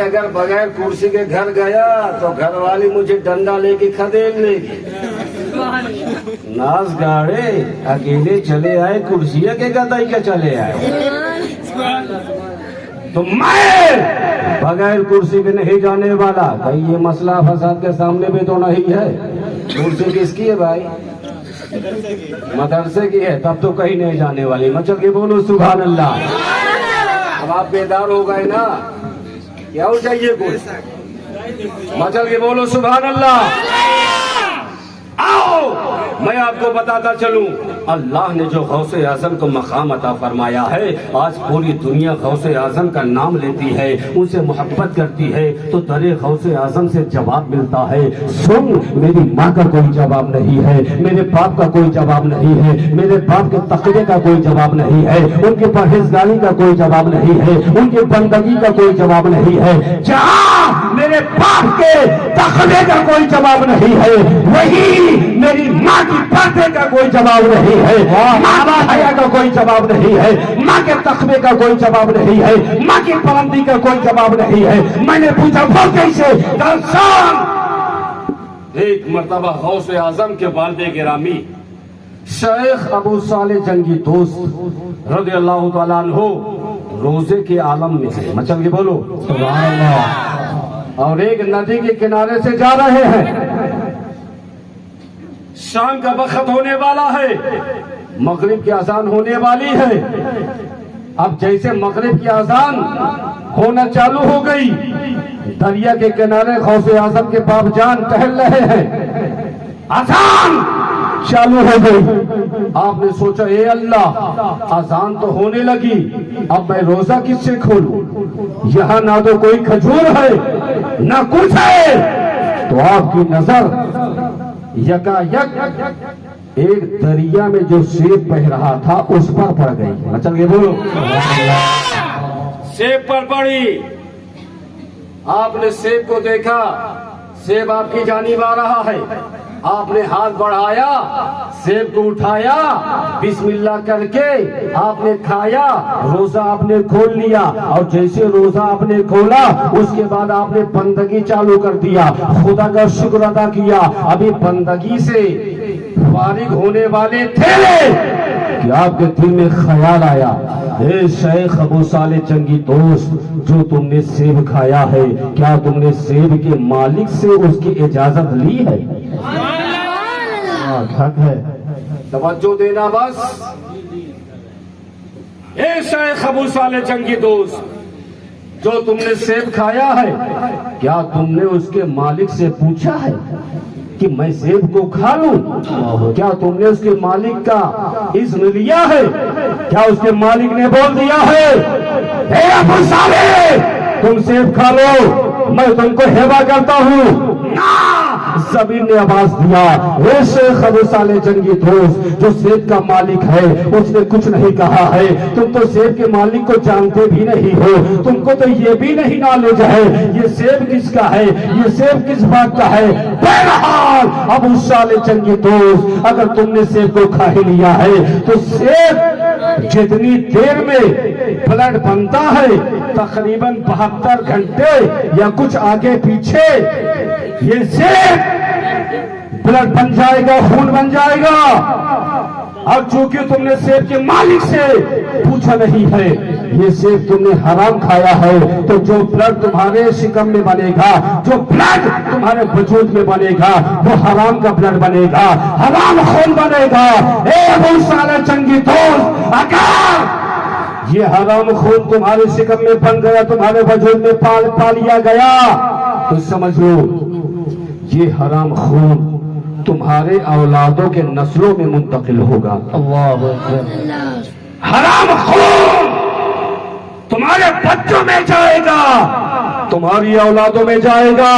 अगर बगैर कुर्सी के घर गया तो घर वाली मुझे डंडा लेके खदेड़ लेगी। नाच गाड़े अकेले चले आए, कुर्सिया के गदाई के चले आए। तो मैं बगैर कुर्सी के नहीं जाने वाला। कहीं ये मसला फसाद के सामने भी तो नहीं है। कुर्सी किसकी है भाई? मदरसे की है, तब तो कहीं नहीं जाने वाली। मचल के बोलो सुभान अल्लाह। अब आप बेदार हो गए ना, क्या हो चाहिए कुछ? मचल के बोलो सुभान अल्लाह। आओ मैं आपको बताता चलूं, अल्लाह ने जो गौसे आजम को मकाम अता फरमाया है, आज पूरी दुनिया गौसे आजम का नाम लेती है, उनसे मोहब्बत करती है, तो दरे गौसे आजम से जवाब मिलता है। सुन, मेरी माँ का कोई जवाब नहीं है, मेरे बाप का कोई जवाब नहीं है, मेरे बाप के तकवे का कोई जवाब नहीं है, उनके परहेजगारी का कोई जवाब नहीं है, उनके बंदगी का कोई जवाब नहीं है। जहाँ मेरे बाप के तकवे का कोई जवाब नहीं है, वही मेरी माँ की पर्दे का कोई जवाब नहीं है, माँ का हया का कोई जवाब नहीं है, माँ के तकवे का कोई जवाब नहीं है, माँ की पाबंदी का कोई जवाब नहीं है। मैंने पूछा वो कैसे? एक मर्तबा गौसे आजम के वालिद गिरामी शेख अबू साले जंगी दोस्त रज़ियल्लाहु ताला अन्हु रोजे के आलम में है। मचल के बोलो सुभान अल्लाह। और एक नदी के किनारे से जा रहे हैं। शाम का वक्त होने वाला है, मगरिब की अजान होने वाली है। अब जैसे मगरिब की अजान होना चालू हो गई, दरिया के किनारे गौसे आजम के बाप जान टहल रहे हैं। अजान चालू हो गई। आपने सोचा ए अल्लाह, अजान तो होने लगी, अब मैं रोजा किससे खोलूं? यहाँ ना तो कोई खजूर है ना कुछ है। तो आपकी नजर यकायक एक दरिया में जो सेब बह रहा था उस पर पड़ गई। मचल के बोलो सेब पर पड़ी। आपने सेब को देखा, सेब आपकी जानिब आ रहा है। आपने हाथ बढ़ाया, सेब को उठाया, बिस्मिल्लाह करके आपने खाया, रोजा आपने खोल लिया। और जैसे रोजा आपने खोला, उसके बाद आपने बंदगी चालू कर दिया, खुदा का शुक्र अदा किया। अभी बंदगी से फारिग होने वाले थे कि आपके दिल में ख्याल आया, हे शेख अबू साले जंगी दोस्त, जो तुमने सेब खाया है, क्या तुमने सेब के मालिक से उसकी इजाजत ली है? हक है, तवज्जो देना बस। ए शेख अबू साले जंगी दोस्त, जो तुमने सेब खाया है, क्या तुमने उसके मालिक से पूछा है कि मैं सेब को खा लूं? क्या तुमने उसके मालिक का इज़्न लिया है? क्या उसके मालिक ने बोल दिया है, हे अबू साले तुम सेब खा लो, मैं तुमको हेवा करता हूँ? जमीन ने आवाज दिया, हे शेख अबू साले जंगी दोस्त, जो सेब का मालिक है उसने कुछ नहीं कहा है। तुम तो सेब के मालिक को जानते भी नहीं हो, तुमको तो ये भी नहीं नॉलेज है ये सेब किसका है, ये सेब किस बात का है। बहरहाल अबू साले जंगी दोस्त, अगर तुमने सेब को खा ही लिया है तो सेब जितनी देर में ब्लड बनता है, तकरीबन 72 घंटे या कुछ आगे पीछे, ये सेब ब्लड बन जाएगा, खून बन जाएगा। और चूंकि तुमने सेब के मालिक से पूछा नहीं है, ये सेब तुमने हराम खाया है, तो जो ब्लड तुम्हारे शिकम में बनेगा, जो ब्लड तुम्हारे वजूद में बनेगा, वो हराम का ब्लड बनेगा, हराम खून बनेगा। ए अबू साले जंगी दोस्त, अगर ये हराम खून तुम्हारे शिकम में बन गया, तुम्हारे वजूद में पा लिया गया, तो समझ लो ये हराम खून तुम्हारे औलादों के नस्लों में मुंतकिल होगा। हराम खून तुम्हारे बच्चों में जाएगा, तुम्हारी औलादों में जाएगा।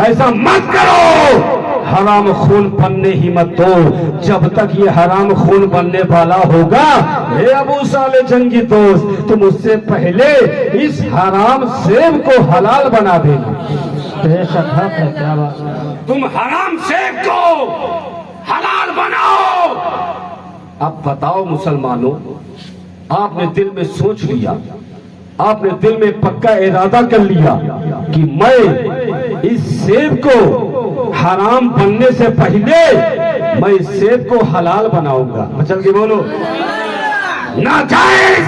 ऐसा मत करो, हराम खून बनने ही मत दो। जब तक ये हराम खून बनने वाला होगा, हे अबू साले जंगी दोस्त, तुम उससे पहले इस हराम सेब को हलाल बना देना। क्या बात, तुम हराम सेब को हलाल बनाओ। अब बताओ मुसलमानों, आपने दिल में सोच लिया आपने दिल में पक्का इरादा कर लिया कि मैं इस सेब को हराम बनने से पहले मैं इस सेब को हलाल बनाऊंगा। चल के बोलो, नाजायज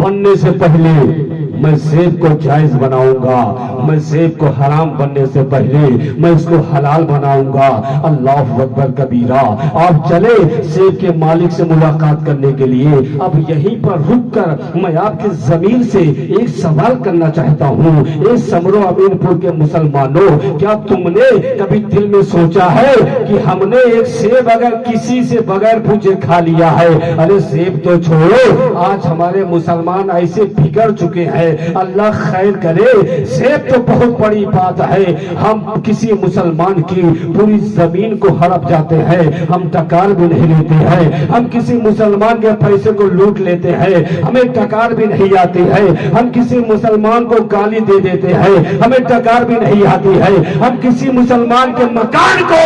बनने से पहले मैं सेब को जायज बनाऊंगा, मैं सेब को हराम बनने से पहले मैं इसको हलाल बनाऊंगा। अल्लाहु अकबर कबीरा। आप चले सेब के मालिक से मुलाकात करने के लिए। अब यहीं पर रुककर मैं आपकी जमीन से एक सवाल करना चाहता हूँ। ए समरो अमीनपुर के मुसलमानों, क्या तुमने कभी दिल में सोचा है कि हमने एक सेब अगर किसी से बगैर पूछे खा लिया है? अरे सेब तो छोड़ो, आज हमारे मुसलमान ऐसे बिगड़ चुके हैं, अल्लाह खैर करे। सेब तो बहुत बड़ी बात है, हम किसी मुसलमान की पूरी जमीन को हड़प जाते हैं, हम टकार भी नहीं लेते हैं, हम किसी मुसलमान के पैसे को लूट लेते हैं, हमें टकार भी नहीं आती है, हम किसी मुसलमान को गाली दे देते हैं, हमें टकार भी नहीं आती है, हम किसी मुसलमान के मकान को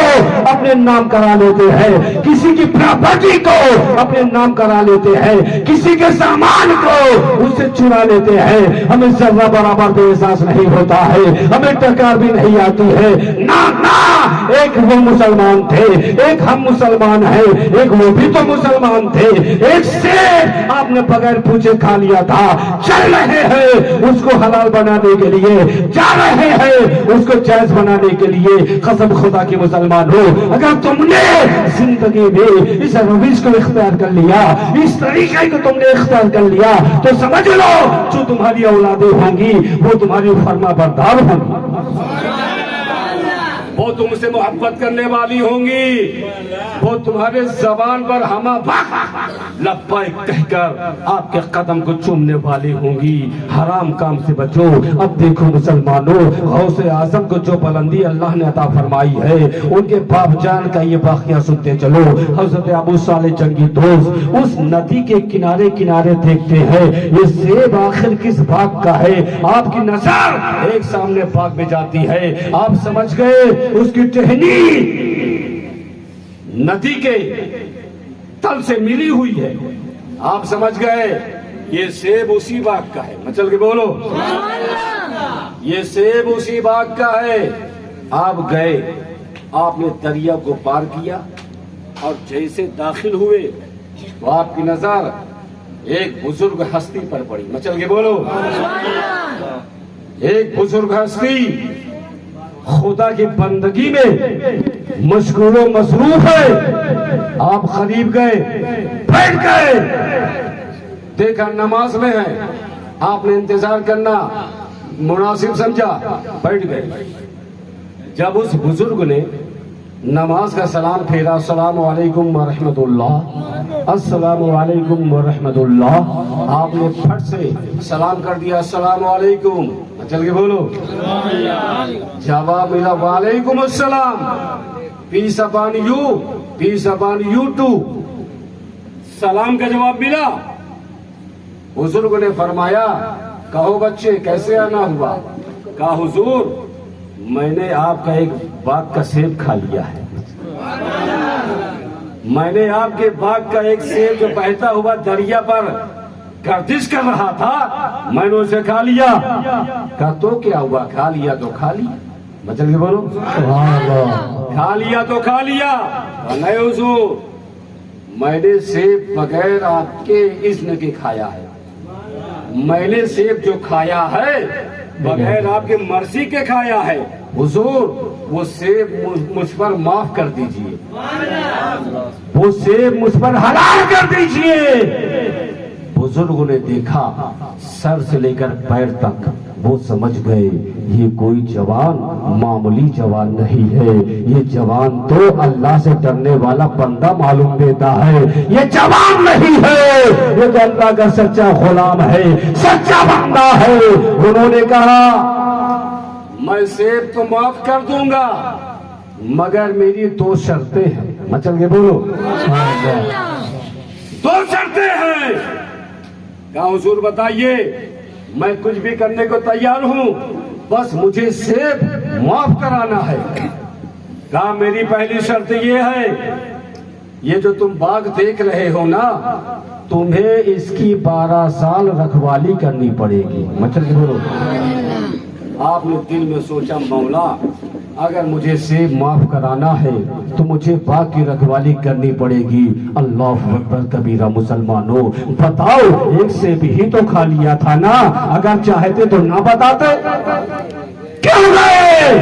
अपने नाम करा लेते हैं, किसी की प्रॉपर्टी को अपने नाम करा लेते हैं, किसी के सामान को उससे चुरा लेते हैं। हमें जर्रा बराबर भी एहसास नहीं होता है, हमें टकार भी नहीं आती है। ना ना, एक वो मुसलमान थे, एक हम मुसलमान हैं, एक वो भी तो मुसलमान थे। एक से आपने बगैर पूछे खा लिया था, चल रहे हैं उसको हलाल बनाने के लिए, जा रहे हैं उसको जायज बनाने के लिए। कसम खुदा के मुसलमान हो, अगर तुमने जिंदगी में इस रविश को इख्तियार कर लिया, इस तरीके को तुमने इख्तियार कर लिया, तो समझ लो जो तुम्हारी औलादें होंगी वो तुम्हारी फर्मा बरदार होंगी, वो तुमसे मोहब्बत करने वाली होंगी, वो तुम्हारे जबान पर हमा लब्बैक कहकर आपके कदम को चूमने वाली होंगी। हराम काम से बचो। अब देखो मुसलमानों, गौसे आजम को जो बुलंदी अल्लाह ने अता फरमाई है, उनके बाप जान का ये वाक़या सुनते चलो। हजरत अबू साले जंगी दोस्त उस नदी के किनारे किनारे देखते हैं, ये सेब आखिर किस बाग का है? आपकी नजर एक सामने बाग में जाती है, आप समझ गए उसकी टहनी नदी के तल से मिली हुई है, आप समझ गए ये सेब उसी बाग का है। मचल के बोलो, ये सेब उसी बाग का है। आप गए, आपने दरिया को पार किया और जैसे दाखिल हुए तो आपकी नजर एक बुजुर्ग हस्ती पर पड़ी। मचल के बोलो, एक बुजुर्ग हस्ती खुदा की बंदगी में मशगूल व मसरूफ है। आप करीब गए, बैठ गए, देखा नमाज में है, आपने इंतजार करना मुनासिब समझा, बैठ गए। जब उस बुजुर्ग ने नमाज का सलाम फेरा, अस्सलामु अलैकुम व रहमतुल्लाह, अस्सलामु अलैकुम व रहमतुल्लाह, आपने फट से सलाम कर दिया, अस्सलामु अलैकुम। चल के बोलो, जवाब मिला वालेकुम अस्सलाम, peace upon you, peace upon you too. सलाम का जवाब मिला। हुजूर ने फरमाया, कहो बच्चे कैसे आना हुआ? कहा हुजूर मैंने आपका एक बाग का सेब खा लिया है, मैंने आपके बाग का एक सेब जो बहता हुआ दरिया पर गर्दिश कर रहा था, मैंने उसे खा लिया। कहा तो क्या हुआ? खा लिया तो खा लिया। बचल के बोलो, खा लिया तो खा लिया। नहीं हुजूर, मैंने सेब बगैर आपके इज़्न के खाया है, मैंने सेब जो खाया है बगैर आपके मर्जी के खाया है। हुजूर वो सेब मुझ पर माफ कर दीजिए, वो सेब मुझ पर हलाल कर दीजिए। बुजुर्गों ने देखा सर से लेकर पैर तक, वो समझ गए ये कोई जवान मामूली जवान नहीं है, ये जवान तो अल्लाह से डरने वाला बंदा मालूम देता है, ये जवान नहीं है, ये तो अल्लाह का सच्चा गुलाम है, सच्चा बंदा है। उन्होंने कहा मैं सेब तो माफ कर दूंगा मगर मेरी दो शर्तें हैं। मचल के बोलो, दो शर्तें हैं। कहा हुजूर बताइए, मैं कुछ भी करने को तैयार हूँ, बस मुझे सेब माफ कराना है। कहा मेरी पहली शर्त ये है, ये जो तुम बाग देख रहे हो ना, तुम्हें इसकी 12 साल रखवाली करनी पड़ेगी। मतलब बोलो, आपने दिल में सोचा मौला अगर मुझे सेब माफ कराना है तो मुझे बाग की रखवाली करनी पड़ेगी। अल्लाह अकबर कबीरा। मुसलमानों बताओ, एक सेब ही तो खा लिया था ना, अगर चाहते तो ना बताते, क्यों गए?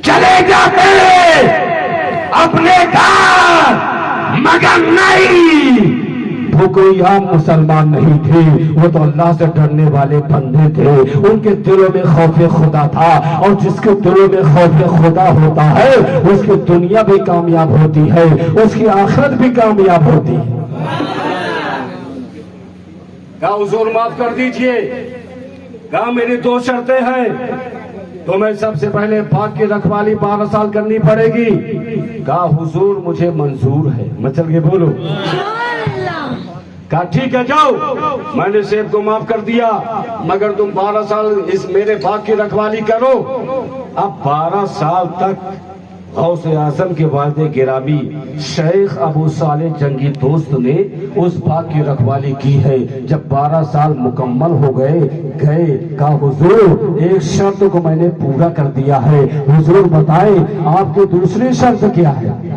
चले जाते अपने घर, मगर नहीं, वो कोई आम मुसलमान नहीं थे, वो तो अल्लाह से डरने वाले बंदे थे। उनके दिलों में खौफ खुदा था, और जिसके दिलों में खौफ खुदा होता है उसकी दुनिया भी कामयाब होती है, उसकी आखिरत भी कामयाब होती है। कहा हुजूर माफ कर दीजिए, कहा मेरी 2 शर्तें हैं, तो मैं सबसे पहले बाग की रखवाली 12 साल करनी पड़ेगी। कहा हुजूर मुझे मंजूर है। मैं चल के बोलो, कहा ठीक है जाओ, मैंने सेब को माफ कर दिया, मगर तुम 12 साल इस मेरे बाग की रखवाली करो। अब 12 साल तक गौसे आजम के वालिद गिरामी शेख अबू साले जंगी दोस्त ने उस बाग की रखवाली की है। जब 12 साल मुकम्मल हो गए, कहा हुजूर एक शर्त को मैंने पूरा कर दिया है, हुजूर बताएं आपकी दूसरी शर्त क्या है?